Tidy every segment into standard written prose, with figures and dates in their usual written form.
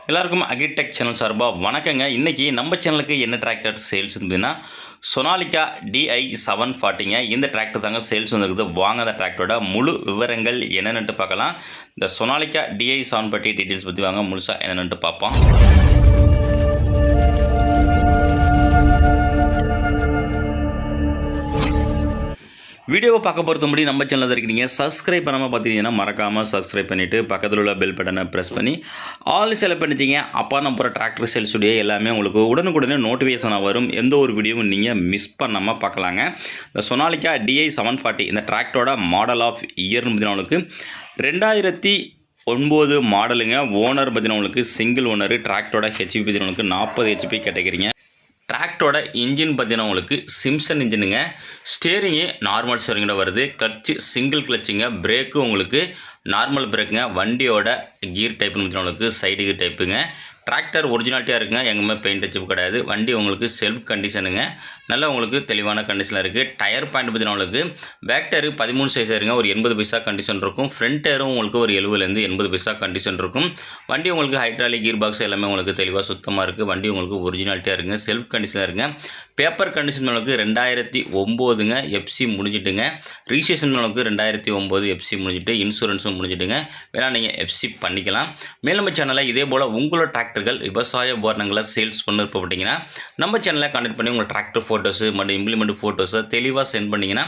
எல்லாருக்கும் agritech channel சார்பாக வணக்கங்க. இன்றைக்கி நம்ம சேனலுக்கு என்ன டிராக்டர் சேல்ஸ் இருந்ததுன்னா சொனாலிகா DI 740ங்க. இந்த டிராக்டர் தாங்க சேல்ஸ் வந்துருக்குது. வாங்க அந்த டிராக்டரோட முழு விவரங்கள் என்னென்னு பார்க்கலாம். இந்த சொனாலிகா DI 740 டீட்டெயில்ஸ் பற்றி வாங்க முழுசாக என்னென்னு பார்ப்போம். வீடியோவை பார்க்க பொறுத்த முடியும் நம்ம சேனலில் இருக்கீங்க. சப்ஸ்கிரைப் பண்ணாமல் பார்த்தீங்கன்னா மறக்காமல் சப்ஸ்கிரைப் பண்ணிவிட்டு பக்கத்தில் உள்ள பெல் பட்டனை ப்ரெஸ் பண்ணி ஆல் செலக்ட் பண்ணிச்சிங்க. அப்போ நம்ம போகிற டிராக்டர் சேல்ஸுடைய எல்லாமே உங்களுக்கு உடனுக்குடனே நோட்டிஃபிகேஷனாக வரும். எந்த ஒரு வீடியோவும் நீங்கள் மிஸ் பண்ணாமல் பார்க்கலாங்க. இந்த சொனாலிகா DI 740 இந்த டிராக்டரோட மாடல் ஆஃப் இயர்னு பார்த்தீங்கன்னா உங்களுக்கு 2009 மாடலுங்க. ஓனர் பார்த்தீங்கன்னா உங்களுக்கு சிங்கிள் ஓனர். டிராக்டரோட HP பார்த்தீங்கன்னா உங்களுக்கு 40 HP கேட்டகரிங்க. டிராக்டரோட இன்ஜின் பார்த்தீங்கன்னா உங்களுக்கு சிம்சன் இன்ஜினுங்க. ஸ்டேரிங்கு நார்மல் ஸ்டேரிங்கோட வருது. கிளச்சு சிங்கிள் கிளச்சுங்க. பிரேக்கு உங்களுக்கு நார்மல் பிரேக்குங்க. வண்டியோட கீர் டைப்புன்னு பார்த்தீங்கன்னா உங்களுக்கு சைடு கீர் டைப்புங்க. டிராக்டர் ஒரிஜினாலிட்டியாக இருக்குங்க. எங்கேயுமே பெயிண்ட் அடிச்சு கிடையாது. வண்டி உங்களுக்கு செல்ஃப் கண்டிஷனுங்க. நல்லா உங்களுக்கு தெளிவான கண்டிஷனில் இருக்குது. டயர் பாயிண்ட் பார்த்தீங்கன்னா உங்களுக்கு பேக் டயரு 13 சைஸ் இருங்க. ஒரு 80 பைசா கண்டிஷன் இருக்கும். ஃப்ரண்ட் டயரும் உங்களுக்கு ஒரு 70லேருந்து 80 பைசா கண்டிஷன் இருக்கும். வண்டி உங்களுக்கு ஹைட்ராலிக் கீர் பாக்ஸ் எல்லாமே உங்களுக்கு தெளிவாக சுத்தமாக இருக்குது. வண்டி உங்களுக்கு ஒரிஜினாலிட்டியாக இருக்குங்க. செல்ஃப் கண்டிஷனாக இருக்குங்க. பேப்பர் கண்டிஷன் உங்களுக்கு 2009ங்க. FC முடிஞ்சிட்டுங்க. ரிஜிஸ்ட்ரேஷன் உங்களுக்கு 2009 FC முடிஞ்சிட்டு. இன்சூரன்ஸும் முடிஞ்சிட்டுங்க. வேணால் நீங்கள் FC பண்ணிக்கலாம். மேலும் நம்ம சேனலில் இதே போல் உங்களோட டிராக்டர்கள் விவசாய உபகரணங்களை சேல்ஸ் பண்ண போட்டிங்கன்னா நம்ம சேனலை கான்டெக்ட் பண்ணி உங்கள் டிராக்டர் ஃபோட்டோஸு மற்றும் இம்ப்ளிமெண்ட் ஃபோட்டோஸை தெளிவாக சென்ட் பண்ணிங்கன்னா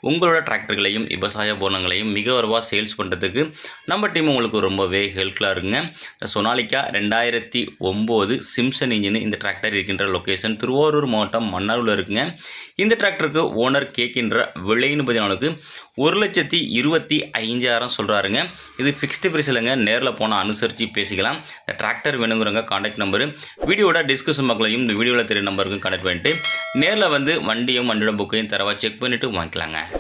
உங்களோட டிராக்டர்களையும் விவசாய உபகரணங்களையும் மிக விரைவாக சேல்ஸ் பண்ணுறதுக்கு நம்ம டீம் உங்களுக்கு ரொம்பவே ஹெல்ப்ஃபுல்லாக இருக்குங்க. சொனாலிகா 2009 சிம்சன் இன்ஜின் இந்த டிராக்டர் இருக்கின்ற லொக்கேஷன் திருவாரூர் மாவட்டம் மன்னாரில் இருக்குங்க. இந்த டிராக்டருக்கு ஓனர் கேட்கின்ற விலைன்னு பார்த்தீங்கன்னா 1,25,000 சொல்கிறாருங்க. இது ஃபிக்ஸ்டு பிரைஸ் இல்லைங்க. நேரில் போனால் அனுசரித்து பேசிக்கலாம். இந்த டிராக்டர் வேணுங்கிறவங்க கான்டாக்ட் நம்பரு வீடியோட டிஸ்கிரிப்ஷன் பாக்ஸ்லையும் இந்த வீடியோவில் தெரிய நம்பருக்கும் கான்டாக்ட் பண்ணிட்டு நேரில் வந்து வண்டியும் வண்டியோட புக்கையும் தரவா செக் பண்ணிவிட்டு வாங்கிக்கலாங்க.